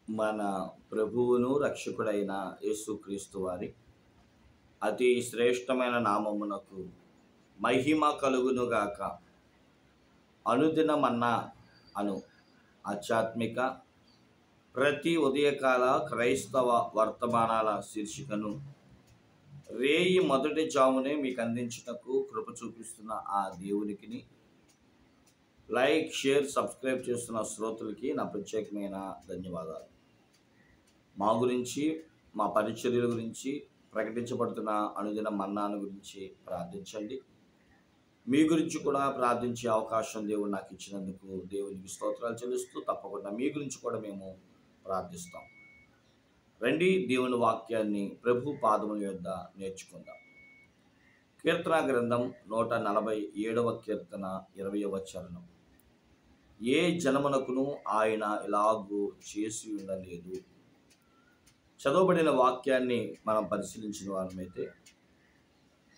మన ప్రభువును రక్షకుడైన యేసుక్రీస్తు వారి అతి శ్రేష్టమైన నామమునకు మహిమ కలుగునుగాక. అనుదినమన్నా అను ఆధ్యాత్మిక ప్రతి ఉదయకాల క్రైస్తవ వర్తమానాల శీర్షికను రేయి మొదటి జామునే మీకు అందించుటకు కృప చూపిస్తున్న ఆ దేవునికి లైక్, షేర్, సబ్స్క్రైబ్ చేస్తున్న శ్రోతలకి నా ప్రత్యేకమైన ధన్యవాదాలు. మా గురించి, మా పరిచర్యల గురించి, ప్రకటించబడుతున్న అనుదిన మన్నాను గురించి ప్రార్థించండి. మీ గురించి కూడా ప్రార్థించే అవకాశం దేవుడు నాకు ఇచ్చినందుకు దేవునికి స్తోత్రాలు చెల్లిస్తూ తప్పకుండా మీ గురించి కూడా మేము ప్రార్థిస్తాం. రండి, దేవుని వాక్యాన్ని ప్రభు పాదముల యొద్ద నేర్చుకుందాం. కీర్తన గ్రంథం 147వ కీర్తన 20వ చరణం. ఏ జనమునకును ఆయన ఇలాగూ చేసి ఉండలేదు. చదవబడిన వాక్యాన్ని మనం పరిశీలించిన వారమైతే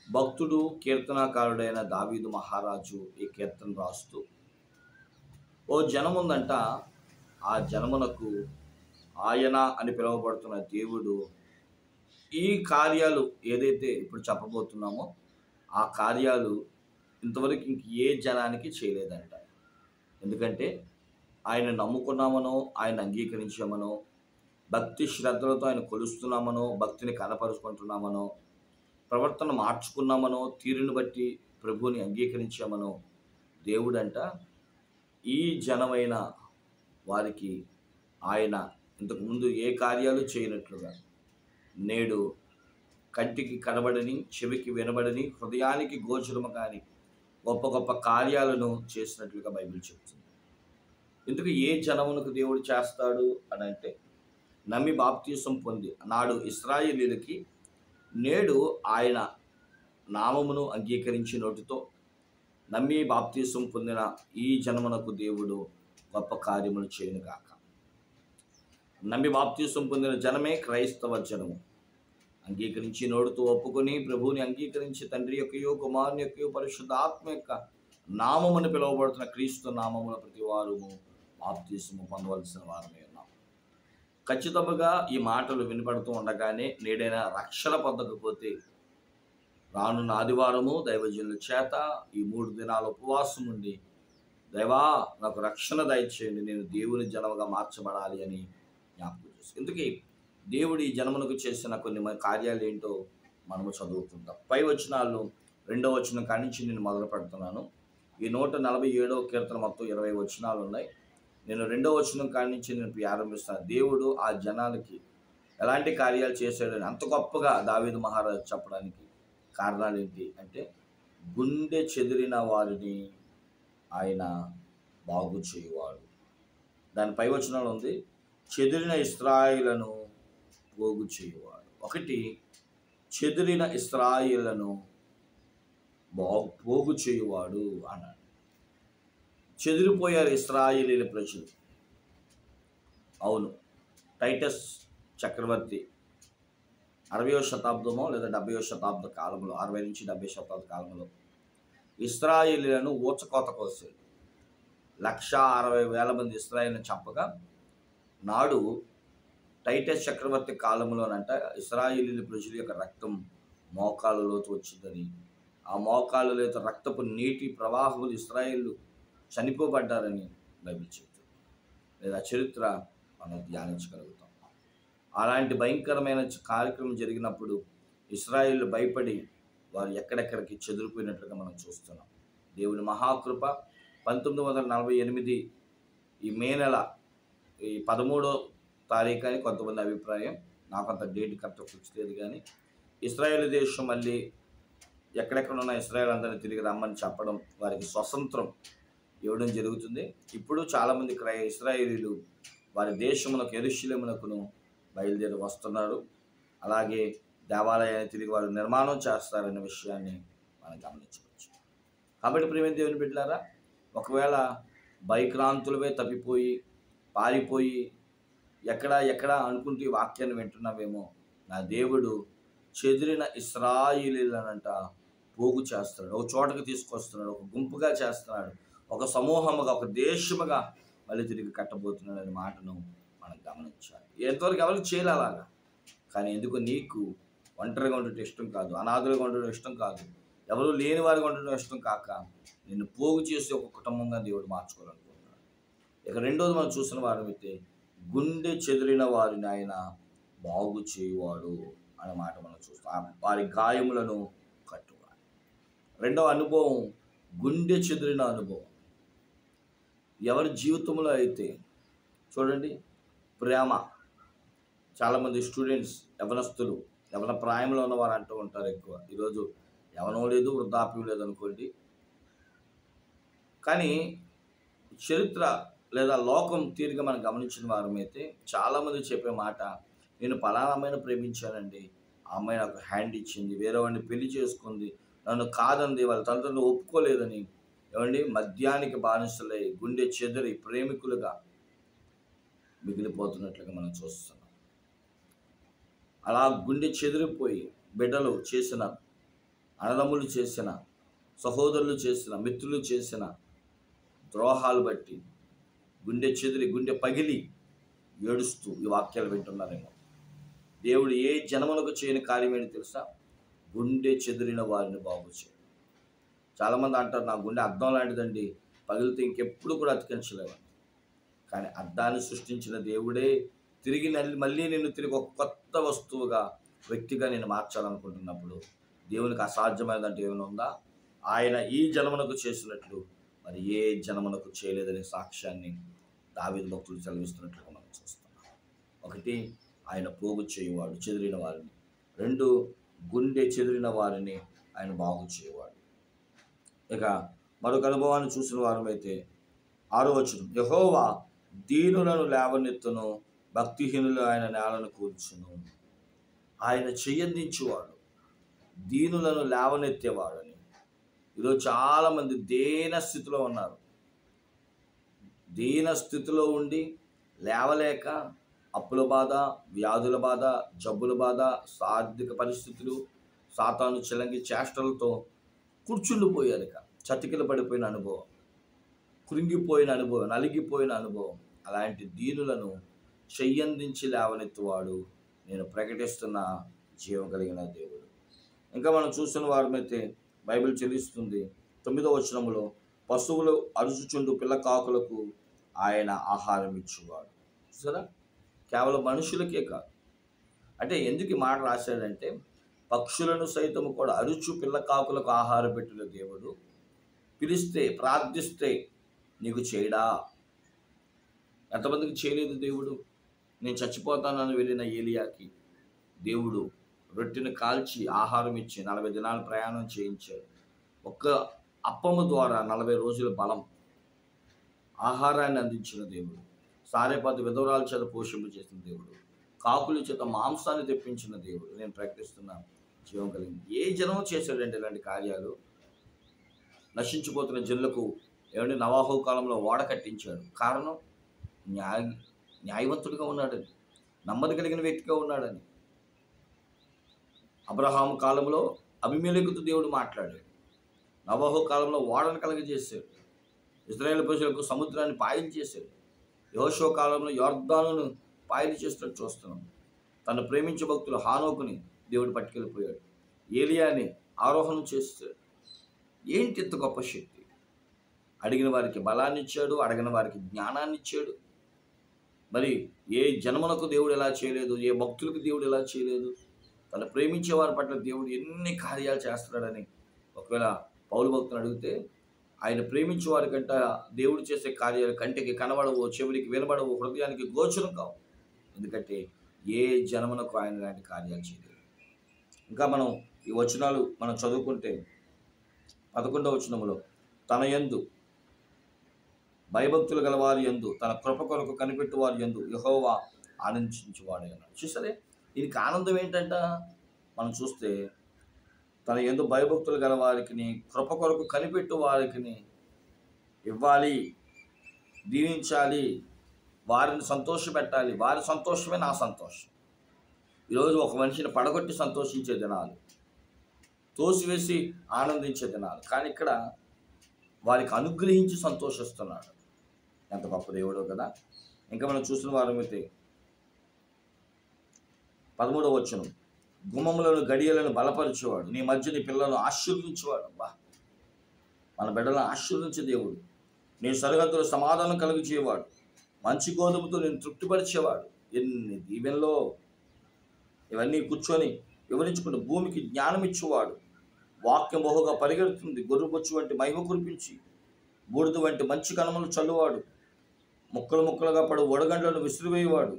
భక్తుడు కీర్తనాకారుడైన దావీదు మహారాజు ఈ కీర్తన రాస్తూ, ఓ జనముందంట, ఆ జనమునకు ఆయన అని పిలువబడుతున్న దేవుడు ఈ కార్యాలు ఏదైతే ఇప్పుడు చెప్పబోతున్నామో ఆ కార్యాలు ఇంతవరకు ఇంక ఏ జనానికి చేయలేదంట. ఎందుకంటే ఆయన నమ్ముకున్నామనో, ఆయన అంగీకరించామనో, భక్తి శ్రద్ధలతో ఆయన కొలుస్తున్నామనో, భక్తిని కనపరుచుకుంటున్నామనో, ప్రవర్తన మార్చుకున్నామనో, తీరుని బట్టి ప్రభువుని అంగీకరించామనో, దేవుడంట ఈ జనమైన వారికి ఆయన ఇంతకుముందు ఏ కార్యాలు చేయనట్లుగా నేడు కంటికి కనబడని, చెవికి వినబడని, హృదయానికి గోచరము కాని గొప్ప గొప్ప కార్యాలను చేసినట్లుగా బైబిల్ చెప్తుంది. ఇందుకు ఏ జనమునకు దేవుడు చేస్తాడు అని అంటే, నమ్మి బాప్తీసం పొంది నాడు ఇశ్రాయేలీయులకి నేడు ఆయన నామమును అంగీకరించి నోటితో నమ్మి బాప్తీసం పొందిన ఈ జనమునకు దేవుడు గొప్ప కార్యములు చేయనుగాక. నమ్మి బాప్తీసం పొందిన జనమే క్రైస్తవ జనము. అంగీకరించి నోడుతో ఒప్పుకొని ప్రభువుని అంగీకరించి తండ్రి యొక్కయో, కుమారుని యొక్కయో, పరిశుద్ధాత్మ యొక్క నామమును పిలువబడుతున్న క్రీస్తు నామమున ప్రతి వారము బాప్తీసము పొందవలసిన వారమే ఉన్నాం. ఖచ్చితంగా ఈ మాటలు వినపడుతూ ఉండగానే నేడైనా రక్షణ పొందకపోతే రానున్న ఆదివారము దైవజనుల చేత ఈ 3 దినాల ఉపవాసం ఉండి, దైవా నాకు రక్షణ దయచేయండి, నేను దేవుని జనముగా మార్చబడాలి అని జ్ఞాపకం చేస్తాను. ఎందుకే దేవుడు ఈ జనమునకు చేసిన కొన్ని కార్యాలు ఏంటో మనము చదువుకుందాం. పై వచనాలు 2వ వచనం కానించి నేను మొదలు పెడుతున్నాను. ఈ 147వ కీర్తన మొత్తం 20 వచనాలు ఉన్నాయి. నేను 2వ వచనం కానించి నేను ప్రారంభిస్తాను. దేవుడు ఆ జనాలకి ఎలాంటి కార్యాలు చేశాడని అంత గొప్పగా దావీదు మహారాజు చెప్పడానికి కారణాలు ఏంటి అంటే, గుండె చెదిరిన వారిని ఆయన బాగు చేయువాడు. దాని పై వచనంలో ఉంది, చెదిరిన ఇశ్రాయేలును పోగు చేయువాడు. ఒకటి, చెదిరిన ఇశ్రాయేలును పోగు చేయువాడు అన్నాడు. చెదిరిపోయారు ఇశ్రాయేలీల ప్రజలు. అవును, టైటస్ చక్రవర్తి 60వ శతాబ్దమో లేదా 70వ శతాబ్ద కాలంలో, 60 నుంచి 70 శతాబ్ద కాలంలో ఇశ్రాయేలీలను ఊచకోత కోసాడు. 1,60,000 మంది ఇశ్రాయేలును చంపగా, నాడు టైటస్ చక్రవర్తి కాలంలోనంట ఇశ్రాయేలీల ప్రజల యొక్క రక్తం మోకాళ్ళలోకి వచ్చిందని, ఆ మోకాళ్ళలో రక్తపు నీటి ప్రవాహములు ఇశ్రాయేలు చనిపోబడ్డారని బైబిల్ చెప్తుంది. లేదా చరిత్ర మనం ధ్యానించగలుగుతాం. అలాంటి భయంకరమైన కార్యక్రమం జరిగినప్పుడు ఇశ్రాయేలు భయపడి వారు ఎక్కడెక్కడికి చెదిరిపోయినట్లుగా మనం చూస్తున్నాం. దేవుని మహాకృప 1948 ఈ మే నెల ఈ 13వ తారీఖు అని కొంతమంది అభిప్రాయం, నాకు అంత డేట్ కరెక్ట్ ఫిక్స్ లేదు. కానీ ఇశ్రాయేల్ దేశం మళ్ళీ ఎక్కడెక్కడ ఉన్న ఇశ్రాయేల్ అందరినీ తిరిగి రమ్మని చెప్పడం, వారికి స్వతంత్రం ఇవ్వడం జరుగుతుంది. ఇప్పుడు చాలామంది ఇశ్రాయేలీలు వారి దేశమునకు యెరూషలేమునకును బయలుదేరి వస్తున్నారు. అలాగే దేవాలయాన్ని తిరిగి వారు నిర్మాణం చేస్తారనే విషయాన్ని మనం గమనించవచ్చు. కాబట్టి ప్రియమైన దేవుని బిడ్డలారా, ఒకవేళ భయక్రాంతులవే తప్పిపోయి పారిపోయి ఎక్కడ అనుకుంటూ ఈ వాక్యాన్ని వింటున్నామేమో, నా దేవుడు చెదిరిన ఇశ్రాయేలీలనంట పోగు చేస్తున్నాడు, ఒక చోటకి తీసుకొస్తున్నాడు, ఒక గుంపుగా చేస్తున్నాడు, ఒక సమూహముగా, ఒక దేశముగా మళ్ళీ తిరిగి కట్టబోతున్నాడు అనే మాటను మనం గమనించవచ్చు. ప్రేమించాలి. ఎంతవరకు ఎవరికి చేయాలి అలాగా, కానీ ఎందుకు నీకు ఒంటరిగా ఉండటం ఇష్టం కాదు, అనాథలుగా ఉండటం ఇష్టం కాదు, ఎవరు లేని వారిగా ఉండటం ఇష్టం కాక నిన్ను పోగు చేసి ఒక కుటుంబంగా దేవుడు మార్చుకోవాలనుకుంటున్నాడు. ఇక రెండోది మనం చూసిన వారైతే గుండె చెదిరిన వారిని ఆయన బాగు చేయువాడు అనే మాట మనం చూస్తాం. వారి గాయములను కట్టువాడు. రెండవ అనుభవం గుండె చెదిరిన అనుభవం. ఎవరి జీవితంలో అయితే చూడండి, ప్రేమ, చాలామంది స్టూడెంట్స్, యవనస్తులు, యవన ప్రాయంలో ఉన్నవారు అంటూ ఉంటారు ఎక్కువ, ఈరోజు యవనం లేదు, వృద్ధాప్యం లేదు అనుకోండి, కానీ చరిత్ర లేదా లోకం తీరుగా మనం గమనించిన వారమైతే చాలామంది చెప్పే మాట, నేను పలానా అమ్మాయిని ప్రేమించానండి, ఆ అమ్మాయి నాకు హ్యాండ్ ఇచ్చింది, వేరే వాడిని పెళ్లి చేసుకుంది, నన్ను కాదంది, వాళ్ళ తల్లిదండ్రులు ఒప్పుకోలేదని, ఏమండి మద్యానికి బానిసలై గుండె చెదిరి ప్రేమికులుగా మిగిలిపోతున్నట్లుగా మనం చూస్తున్నాం. అలా గుండె చెదిరిపోయి బిడ్డలు చేసిన, అన్నదమ్ములు చేసిన, సహోదరులు చేసిన, మిత్రులు చేసిన ద్రోహాలు బట్టి గుండె చెదిరి, గుండె పగిలి ఏడుస్తూ ఈ వాక్యాలు వింటున్నారేమో. దేవుడు ఏ జనములకు చేయని కార్యం ఏంటి తెలుసా? గుండె చెదిరిన వారిని బాగు చేయ. చాలామంది అంటారు, నా గుండె అద్దం లాంటిదండి, పగిలితే ఇంకెప్పుడు కూడా అతికించలేవు. కానీ అద్దాన్ని సృష్టించిన దేవుడే తిరిగి మళ్ళీ నిన్ను తిరిగి ఒక కొత్త వస్తువుగా, వ్యక్తిగా నేను మార్చాలనుకుంటున్నప్పుడు దేవునికి అసాధ్యమైనదంటే ఏమైనా ఉందా? ఆయన ఈ జన్మనకు చేసినట్లు మరి ఏ జన్మనకు చేయలేదనే సాక్ష్యాన్ని దావీదు భక్తులు చదివిస్తున్నట్లుగా మనం చూస్తున్నాం. ఒకటి, ఆయన పోగు చేయువాడు చెదిరిన వారిని. రెండు, గుండె చెదిరిన వారిని ఆయన బాగు చేయవాడు. ఇక మరొక అనుభవాన్ని చూసిన వారమైతే 6వ వచనం, యెహోవా దీనులను లేవనెత్తును, భక్తిహీనులు ఆయన నేలను కూల్చును. ఆయన చెయ్యందించేవాడు, దీనులను లేవనెత్తేవాడని. ఈరోజు చాలామంది దీన స్థితిలో ఉన్నారు. దీన స్థితిలో ఉండి లేవలేక అప్పుల బాధ, వ్యాధుల బాధ, జబ్బుల బాధ, ఆర్థిక పరిస్థితులు, సాతాను చిలంగి చేష్టలతో కూర్చుండిపోయారు. ఇక చతికిల పడిపోయిన అనుభవం, కృంగిపోయిన అనుభవం, నలిగిపోయిన అనుభవం. అలాంటి దీనులను చెయ్యందించి లేవనెత్తువాడు నేను ప్రకటిస్తున్న జీవం కలిగిన దేవుడు. ఇంకా మనం చూస్తున్న వారమైతే బైబిల్ చెల్లిస్తుంది 9వ వచనములో, పశువులు అరుచుచుండు పిల్ల కాకులకు ఆయన ఆహారం ఇచ్చేవాడు. చూసారా, కేవలం మనుషులకే కాదు. అంటే ఎందుకు ఈ మాట రాశాడంటే, పక్షులను సైతము కూడా అరుచు పిల్ల కాకులకు ఆహారం పెట్టిన దేవుడు పిలిస్తే, ప్రార్థిస్తే నీకు చేయడా? ఎంతమందికి చేయలేదు దేవుడు? నేను చచ్చిపోతానని వెళ్ళిన ఏలియాకి దేవుడు రొట్టెను కాల్చి ఆహారం ఇచ్చి 40 దినాలు ప్రయాణం చేయించాడు. ఒక్క అప్పము ద్వారా 40 రోజుల బలం, ఆహారాన్ని అందించిన దేవుడు. సారెపాతు విధవరాల చేత పోషింపు చేసిన దేవుడు. కాకుల చేత మాంసాన్ని తెప్పించిన దేవుడు. నేను ప్రకటిస్తున్నాను, జీవం కలిగింది. ఏ జనం చేశాడంటే ఇలాంటి కార్యాలు? నశించిపోతున్న జనులకు ఏమంటే నవాహు కాలంలో ఓడ కట్టించాడు. కారణం, న్యాయవంతుడిగా ఉన్నాడని, నమ్మది కలిగిన వ్యక్తిగా ఉన్నాడని. అబ్రహాము కాలంలో అబీమెలెకుతో దేవుడు మాట్లాడాడు. నవాహు కాలంలో ఓడను కలగజేశాడు. ఇశ్రాయేలు ప్రజలకు సముద్రాన్ని పాయలు చేశాడు. యెహోషువ కాలంలో యొర్దానును పాయలు చేసినట్టు చూస్తున్నాం. తను ప్రేమించే భక్తులు హానోకుని దేవుడు పట్టుకెళ్ళిపోయాడు. ఏలియాని ఆరోహణం చేస్తాడు. ఏంటి ఇంత గొప్ప శక్తి? అడిగిన వారికి బలాన్ని ఇచ్చాడు, అడిగిన వారికి జ్ఞానాన్ని ఇచ్చాడు. మరి ఏ జన్మలకు దేవుడు ఎలా చేయలేదు, ఏ భక్తులకు దేవుడు ఎలా చేయలేదు? తను ప్రేమించే వారి పట్ల దేవుడు ఎన్ని కార్యాలు చేస్తున్నాడని ఒకవేళ పౌలు భక్తుని అడిగితే, ఆయన ప్రేమించే వారి కంట దేవుడు చేసే కార్యాలు కంటికి కనబడవు, చెవుడికి వినబడవు, హృదయానికి గోచరం కావు. ఎందుకంటే ఏ జన్మనకు ఆయన లాంటి కార్యాలు చేయలేదు. ఇంకా మనం ఈ వచనాలు మనం చదువుకుంటే 11వ వచనములో, తన యందు భయభక్తులు గల వారి యందు, తన కృప కొరకు కనిపెట్టు వారి యందు యెహోవా ఆనందించువాడే అన్నాడు. చూసరే, దీనికి ఆనందం ఏంటంట? మనం చూస్తే తన యందు భయభక్తులు గల వారికి, కృప కొరకు కనిపెట్టు వారికి ఇవ్వాలి, దీవించాలి, వారిని సంతోషపెట్టాలి. వారి సంతోషమే నా సంతోషం. ఈరోజు ఒక మనిషిని పడగొట్టి సంతోషించే దినాలు, తోసివేసి ఆనందించే దినాలు. కానీ ఇక్కడ వారికి అనుగ్రహించి సంతోషిస్తున్నాడు. ఎంత గొప్ప దేవుడో కదా. ఇంకా మనం చూసిన వారమైతే 13వ వచనం, గుమ్మములను గడియలను బలపరిచేవాడు, నీ మధ్య నీ పిల్లలను ఆశీర్వదించేవాడు. అబ్బా, మన బిడ్డలను ఆశీర్వదించే దేవుడు. నీ సరిహద్దులు సమాధానం కలిగించేవాడు, మంచి గోధుమతో నేను తృప్తిపరిచేవాడు. ఎన్ని దీవెనలో! ఇవన్నీ కూర్చొని వివరించుకుంటూ భూమికి జ్ఞానం ఇచ్చేవాడు. వాక్యం బహుగా పరిగెడుతుంది, గొర్రెబొచ్చు వంటి మహిమ కురిపించి బూడిద వంటి మంచి కణములు చల్లువాడు. ముక్కలు ముక్కలుగా పడు వడగండ్లను విసిరివేయవాడు.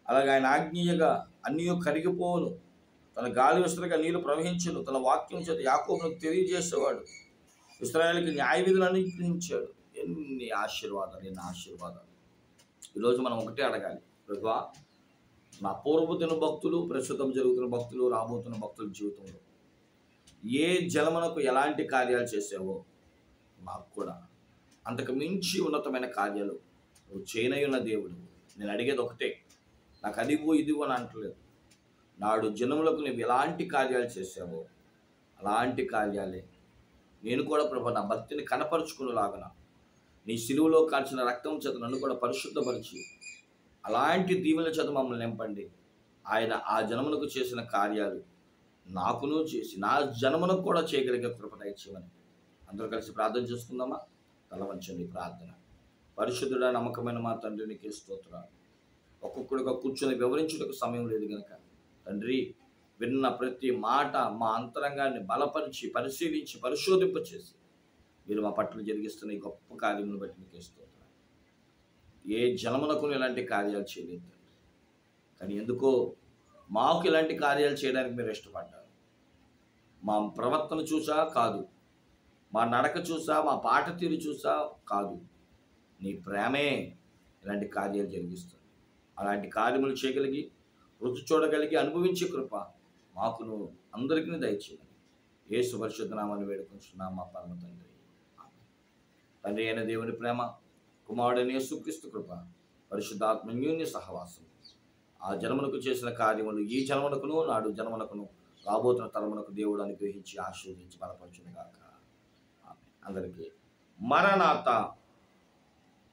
అలాగే ఆయన ఆజ్ఞీయగా అన్నీ కరిగిపోవును. తన గాలి విసరగా నీళ్లు ప్రవహించును. తన వాక్యం చేత యాకోబునకు తెలియజేసేవాడు. ఇశ్రాయేలుకి న్యాయ విధులను నిర్ణయించాడు. ఎన్ని ఆశీర్వాదాలు, ఎన్ని ఆశీర్వాదాలు! ఈరోజు మనం ఒకటే అడగాలి, ప్రభువా, నా పూర్వ దిన భక్తులు, ప్రస్తుతం జరుగుతున్న భక్తులు, రాబోతున్న భక్తుల జీవితంలో ఏ జలమునకు ఎలాంటి కార్యాలు చేసావో నాకు కూడా అంతకు మించి ఉన్నతమైన కార్యాలు నువ్వు చేయనై ఉన్న దేవుడు. నేను అడిగేది ఒకటే, నాకు అదిగో ఇదిగో అని అంటలేదు. నాడు జనములకు నువ్వు ఎలాంటి కార్యాలు చేసావో అలాంటి కార్యాలే నేను కూడా ప్రభు నా భక్తిని కనపరుచుకునేలాగన నీ సిలువలో కాల్చిన రక్తం చేత నన్ను కూడా పరిశుద్ధపరిచి అలాంటి దీవెనల చేత మమ్మల్ని నింపండి. ఆయన ఆ జనమునకు చేసిన కార్యాలు నాకును చేసి నా జనమునకు కూడా చేయగలిగే కృప దయచేయమని అందరూ కలిసి ప్రార్థన చేసుకుందామా? తల వంచండి. ప్రార్థన. పరిశుద్ధుడా, నమ్మకమైన మా తండ్రి, నీకే స్తోత్రాలు. ఒక్కొక్కడిగా కూర్చొని వివరించుటకు సమయం లేదు కనుక తండ్రి, విన్న ప్రతి మాట మా అంతరంగాన్ని బలపరిచి పరిశీలించి పరిశోధింపచేసి మీరు మా పట్ల జరిగిస్తున్న ఈ గొప్ప కార్యమును బట్టి నీకే స్తోత్రాలు. ఏ జనమునకు ఇలాంటి కార్యాలు చేయలేదు తండ్రి, కానీ ఎందుకో మాకు ఇలాంటి కార్యాలు చేయడానికి మీరు ఇష్టపడ్డారు. మా ప్రవర్తన చూసా కాదు, మా నడక చూసా, మా పాట తీరు చూసా కాదు, నీ ప్రేమే ఇలాంటి కార్యాలు జరిగిస్తుంది. అలాంటి కార్యములు చేయగలిగి, రుచి చూడగలిగి, అనుభవించే కృప మాకును అందరికీ దయచేయమని యేసు పరిశుద్ధ నామమున వేడుకొంచున్నాము మా పరమ తండ్రి. తండ్రి అయిన దేవుని ప్రేమ, కుమారుడైన యేసుక్రీస్తు కృప, పరిశుద్ధాత్మ అన్యోన్య సహవాసం ఆ జనమునకు చేసిన కార్యములు ఈ జనమునకును నాడు జనమునకును రాబోతున్న తరమునకు దేవుడు అనుగ్రహించి ఆశీర్వదించి బలపరచును గాక. అందరికీ మరణాత.